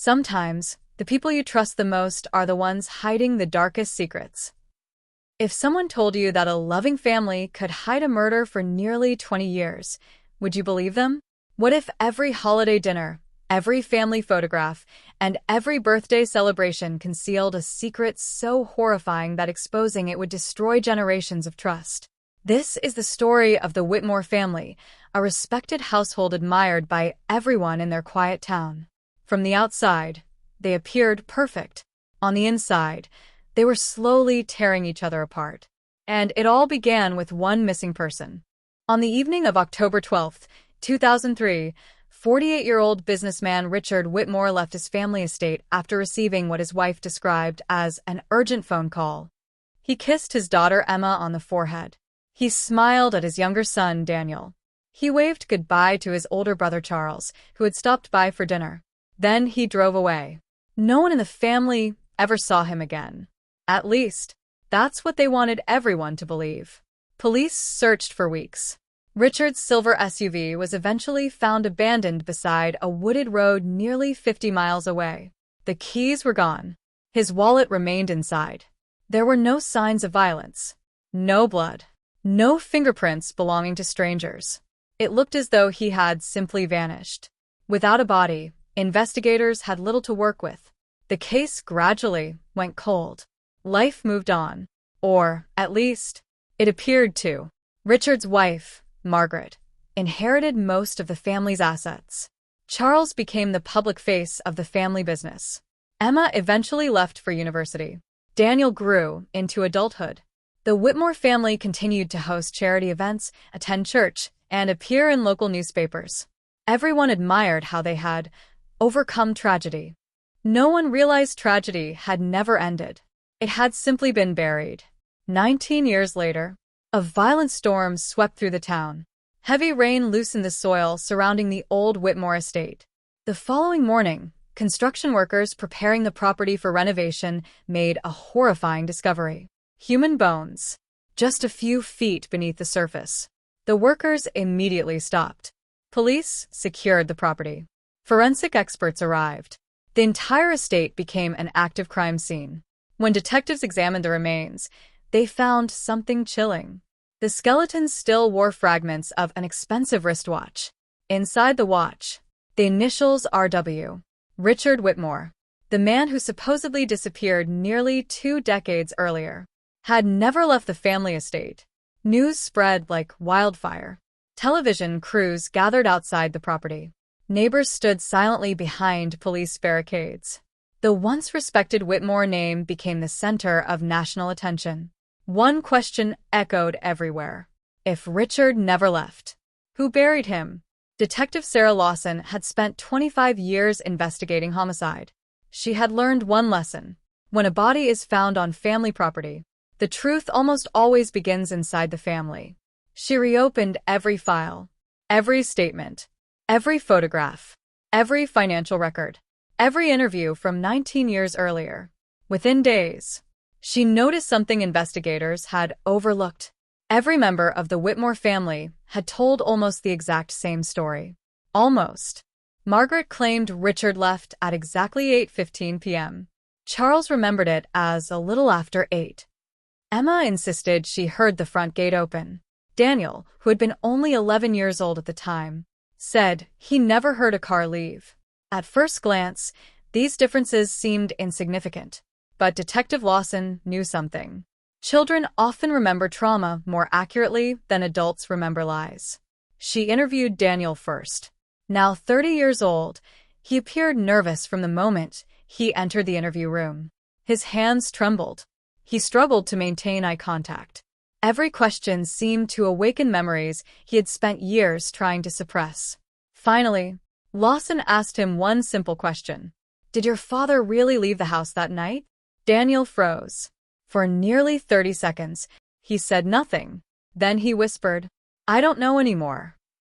Sometimes, the people you trust the most are the ones hiding the darkest secrets. If someone told you that a loving family could hide a murder for nearly 20 years, would you believe them? What if every holiday dinner, every family photograph, and every birthday celebration concealed a secret so horrifying that exposing it would destroy generations of trust? This is the story of the Whitmore family, a respected household admired by everyone in their quiet town. From the outside, they appeared perfect. On the inside, they were slowly tearing each other apart. And it all began with one missing person. On the evening of October 12, 2003, 48-year-old businessman Richard Whitmore left his family estate after receiving what his wife described as an urgent phone call. He kissed his daughter Emma on the forehead. He smiled at his younger son, Daniel. He waved goodbye to his older brother Charles, who had stopped by for dinner. Then he drove away. No one in the family ever saw him again. At least, that's what they wanted everyone to believe. Police searched for weeks. Richard's silver SUV was eventually found abandoned beside a wooded road nearly 50 miles away. The keys were gone. His wallet remained inside. There were no signs of violence. No blood. No fingerprints belonging to strangers. It looked as though he had simply vanished. Without a body, investigators had little to work with. The case gradually went cold. Life moved on. Or, at least, it appeared to. Richard's wife, Margaret, inherited most of the family's assets. Charles became the public face of the family business. Emma eventually left for university. Daniel grew into adulthood. The Whitmore family continued to host charity events, attend church, and appear in local newspapers. Everyone admired how they had overcome tragedy. No one realized tragedy had never ended. It had simply been buried. 19 years later, a violent storm swept through the town. Heavy rain loosened the soil surrounding the old Whitmore estate. The following morning, construction workers preparing the property for renovation made a horrifying discovery. Human bones, just a few feet beneath the surface. The workers immediately stopped. Police secured the property. Forensic experts arrived. The entire estate became an active crime scene. When detectives examined the remains, they found something chilling. The skeletons still wore fragments of an expensive wristwatch. Inside the watch, the initials RW. Richard Whitmore, the man who supposedly disappeared nearly 2 decades earlier, had never left the family estate. News spread like wildfire. Television crews gathered outside the property. Neighbors stood silently behind police barricades. The once respected Whitmore name became the center of national attention. One question echoed everywhere. If Richard never left, who buried him? Detective Sarah Lawson had spent 25 years investigating homicide. She had learned one lesson. When a body is found on family property, the truth almost always begins inside the family. She reopened every file, every statement, every photograph, every financial record, every interview from 19 years earlier. Within days, she noticed something investigators had overlooked. Every member of the Whitmore family had told almost the exact same story. Almost. Margaret claimed Richard left at exactly 8:15 p.m. Charles remembered it as a little after 8. Emma insisted she heard the front gate open. Daniel, who had been only 11 years old at the time, said he never heard a car leave. At first glance, these differences seemed insignificant, but Detective Lawson knew something. Children often remember trauma more accurately than adults remember lies. She interviewed Daniel first. Now 30 years old, he appeared nervous from the moment he entered the interview room. His hands trembled. He struggled to maintain eye contact. Every question seemed to awaken memories he had spent years trying to suppress. Finally, Lawson asked him one simple question. Did your father really leave the house that night? Daniel froze. For nearly 30 seconds, he said nothing. Then he whispered, I don't know anymore.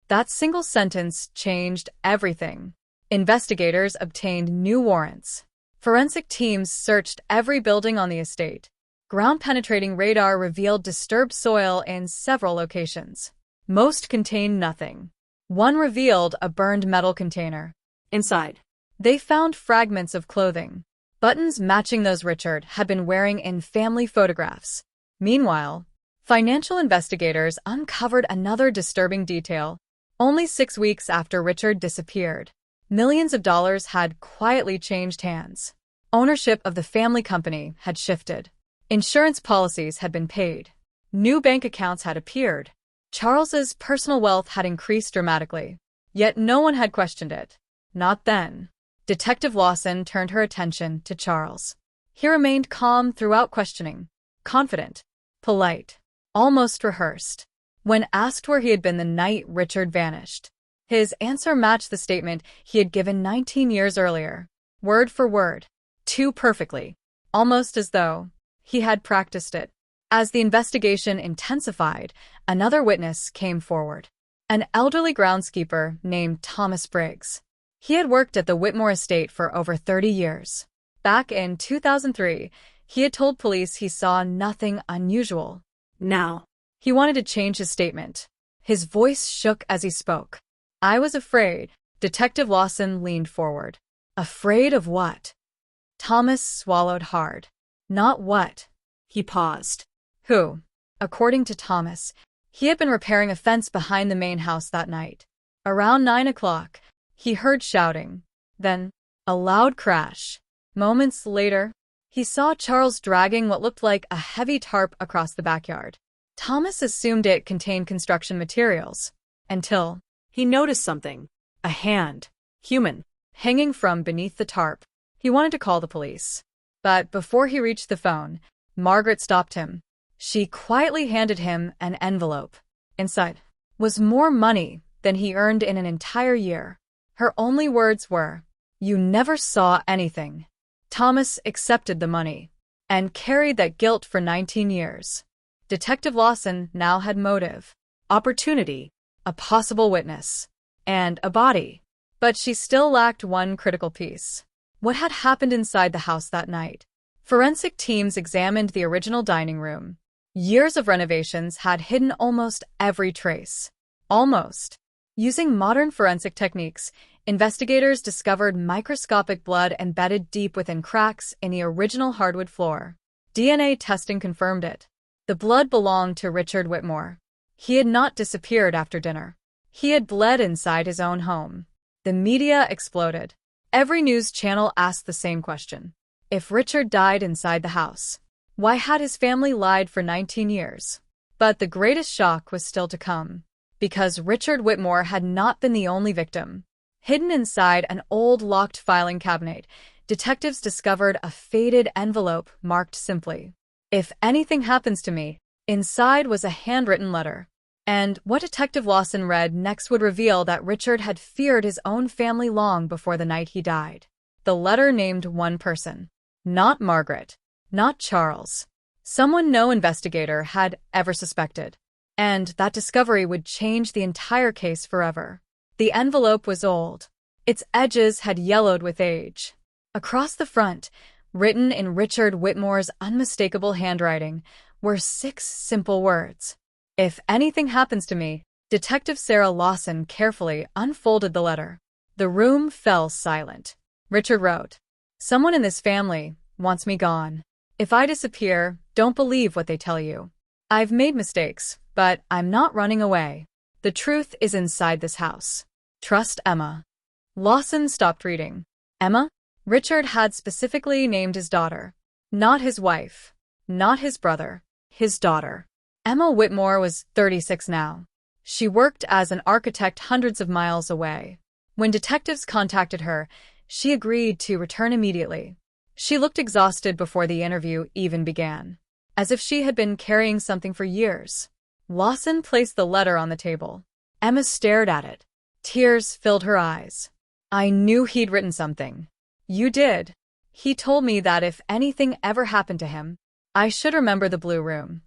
That single sentence changed everything. Investigators obtained new warrants. Forensic teams searched every building on the estate. Ground-penetrating radar revealed disturbed soil in several locations. Most contained nothing. One revealed a burned metal container. Inside, They found fragments of clothing, buttons matching those Richard had been wearing in family photographs. Meanwhile, financial investigators uncovered another disturbing detail. Only 6 weeks after Richard disappeared, millions of dollars had quietly changed hands. Ownership of the family company had shifted. Insurance policies had been paid. New bank accounts had appeared. Charles's personal wealth had increased dramatically. Yet no one had questioned it. Not then. Detective Lawson turned her attention to Charles. He remained calm throughout questioning, confident, polite, almost rehearsed. When asked where he had been the night Richard vanished, his answer matched the statement he had given 19 years earlier, word for word, too perfectly, almost as though he had practiced it. As the investigation intensified, another witness came forward. An elderly groundskeeper named Thomas Briggs. He had worked at the Whitmore estate for over 30 years. Back in 2003, he had told police he saw nothing unusual. Now, he wanted to change his statement. His voice shook as he spoke. "I was afraid." Detective Lawson leaned forward. "Afraid of what?" Thomas swallowed hard. "Not what." He paused. "Who?" According to Thomas, he had been repairing a fence behind the main house that night. Around 9 o'clock, he heard shouting. Then, a loud crash. Moments later, he saw Charles dragging what looked like a heavy tarp across the backyard. Thomas assumed it contained construction materials, until he noticed something. A hand, human, hanging from beneath the tarp. He wanted to call the police. But before he reached the phone, Margaret stopped him. She quietly handed him an envelope. Inside was more money than he earned in an entire year. Her only words were, "You never saw anything." Thomas accepted the money and carried that guilt for 19 years. Detective Lawson now had motive, opportunity, a possible witness, and a body. But she still lacked one critical piece. What had happened inside the house that night? Forensic teams examined the original dining room. Years of renovations had hidden almost every trace. Almost. Using modern forensic techniques, investigators discovered microscopic blood embedded deep within cracks in the original hardwood floor. DNA testing confirmed it. The blood belonged to Richard Whitmore. He had not disappeared after dinner. He had bled inside his own home. The media exploded. Every news channel asked the same question. If Richard died inside the house, why had his family lied for 19 years? But the greatest shock was still to come. Because Richard Whitmore had not been the only victim. Hidden inside an old locked filing cabinet, detectives discovered a faded envelope marked simply, "If anything happens to me." Inside was a handwritten letter. And what Detective Lawson read next would reveal that Richard had feared his own family long before the night he died. The letter named one person. Not Margaret. Not Charles. Someone no investigator had ever suspected. And that discovery would change the entire case forever. The envelope was old. Its edges had yellowed with age. Across the front, written in Richard Whitmore's unmistakable handwriting, were 6 simple words. "If anything happens to me." Detective Sarah Lawson carefully unfolded the letter. The room fell silent. Richard wrote, "Someone in this family wants me gone. If I disappear, don't believe what they tell you. I've made mistakes, but I'm not running away. The truth is inside this house. Trust Emma." Lawson stopped reading. Emma? Richard had specifically named his daughter. Not his wife. Not his brother. His daughter. Emma Whitmore was 36 now. She worked as an architect hundreds of miles away. When detectives contacted her, she agreed to return immediately. She looked exhausted before the interview even began, as if she had been carrying something for years. Lawson placed the letter on the table. Emma stared at it. Tears filled her eyes. "I knew he'd written something." "You did. He told me that if anything ever happened to him, I should remember the blue room."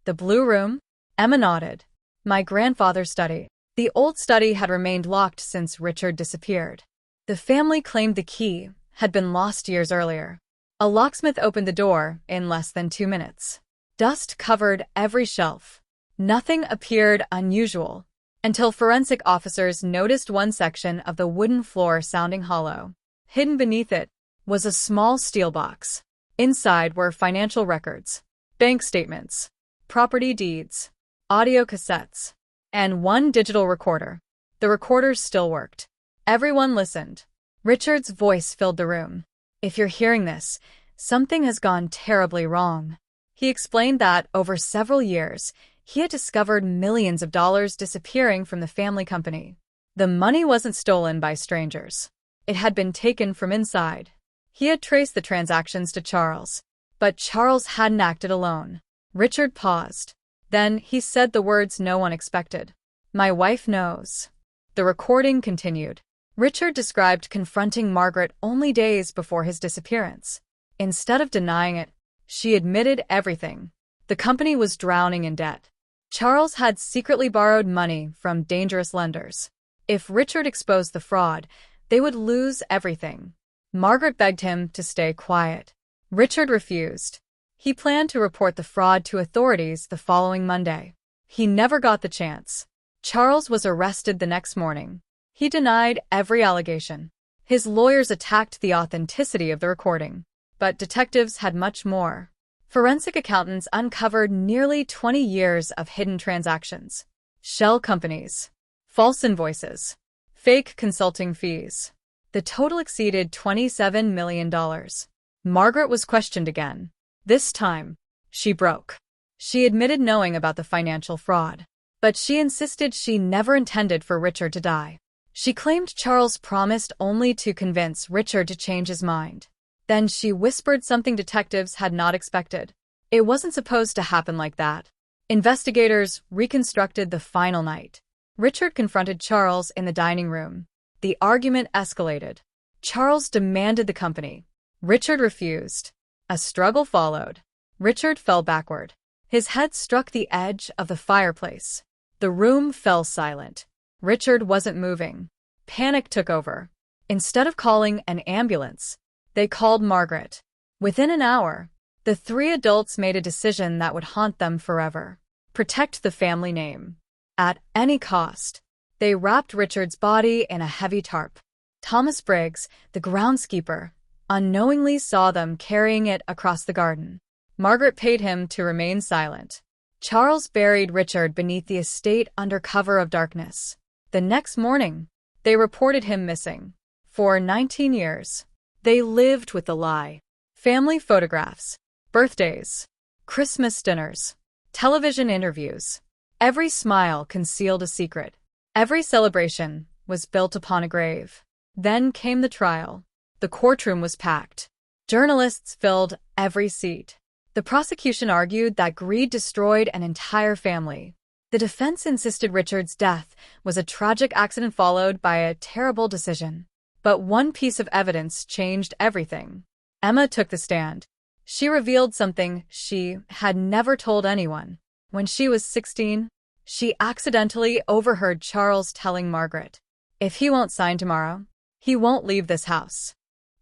"The blue room?" Emma nodded. "My grandfather's study." The old study had remained locked since Richard disappeared. The family claimed the key had been lost years earlier. A locksmith opened the door in less than 2 minutes. Dust covered every shelf. Nothing appeared unusual until forensic officers noticed one section of the wooden floor sounding hollow. Hidden beneath it was a small steel box. Inside were financial records, bank statements, property deeds, audio cassettes, and one digital recorder. The recorders still worked. Everyone listened. Richard's voice filled the room. "If you're hearing this, something has gone terribly wrong." He explained that over several years, he had discovered millions of dollars disappearing from the family company. The money wasn't stolen by strangers. It had been taken from inside. He had traced the transactions to Charles, but Charles hadn't acted alone. Richard paused. Then he said the words no one expected. "My wife knows." The recording continued. Richard described confronting Margaret only days before his disappearance. Instead of denying it, she admitted everything. The company was drowning in debt. Charles had secretly borrowed money from dangerous lenders. If Richard exposed the fraud, they would lose everything. Margaret begged him to stay quiet. Richard refused. He planned to report the fraud to authorities the following Monday. He never got the chance. Charles was arrested the next morning. He denied every allegation. His lawyers attacked the authenticity of the recording. But detectives had much more. Forensic accountants uncovered nearly 20 years of hidden transactions. Shell companies, false invoices, fake consulting fees. The total exceeded $27 million. Margaret was questioned again. This time, she broke. She admitted knowing about the financial fraud, but she insisted she never intended for Richard to die. She claimed Charles promised only to convince Richard to change his mind. Then she whispered something detectives had not expected. It wasn't supposed to happen like that. Investigators reconstructed the final night. Richard confronted Charles in the dining room. The argument escalated. Charles demanded the company. Richard refused. A struggle followed. Richard fell backward. His head struck the edge of the fireplace. The room fell silent. Richard wasn't moving. Panic took over. Instead of calling an ambulance, they called Margaret. Within an hour, the three adults made a decision that would haunt them forever. Protect the family name. At any cost. They wrapped Richard's body in a heavy tarp. Thomas Briggs, the groundskeeper, unknowingly saw them carrying it across the garden. Margaret paid him to remain silent. Charles buried Richard beneath the estate under cover of darkness. The next morning, they reported him missing. For 19 years, they lived with the lie. Family photographs, birthdays, Christmas dinners, television interviews. Every smile concealed a secret. Every celebration was built upon a grave. Then came the trial. The courtroom was packed. Journalists filled every seat. The prosecution argued that greed destroyed an entire family. The defense insisted Richard's death was a tragic accident followed by a terrible decision. But one piece of evidence changed everything. Emma took the stand. She revealed something she had never told anyone. When she was 16, she accidentally overheard Charles telling Margaret, "If he won't sign tomorrow, he won't leave this house."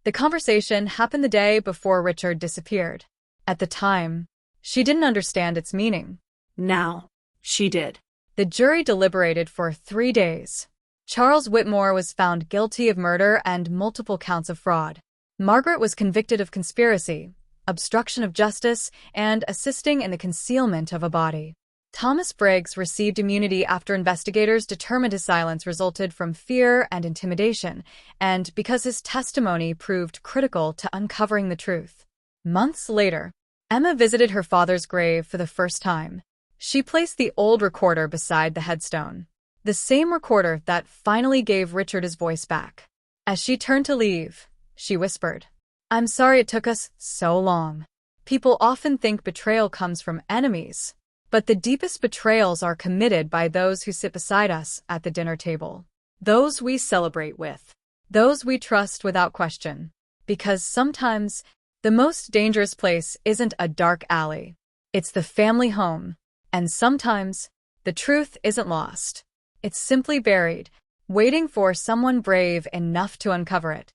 The conversation happened the day before Richard disappeared. At the time, she didn't understand its meaning. Now, she did. The jury deliberated for 3 days. Charles Whitmore was found guilty of murder and multiple counts of fraud. Margaret was convicted of conspiracy, obstruction of justice, and assisting in the concealment of a body. Thomas Briggs received immunity after investigators determined his silence resulted from fear and intimidation, and because his testimony proved critical to uncovering the truth. Months later, Emma visited her father's grave for the first time. She placed the old recorder beside the headstone, the same recorder that finally gave Richard his voice back. As she turned to leave, she whispered, "I'm sorry it took us so long. People often think betrayal comes from enemies, but the deepest betrayals are committed by those who sit beside us at the dinner table, those we celebrate with, those we trust without question. Because sometimes, the most dangerous place isn't a dark alley. It's the family home. And sometimes, the truth isn't lost. It's simply buried, waiting for someone brave enough to uncover it."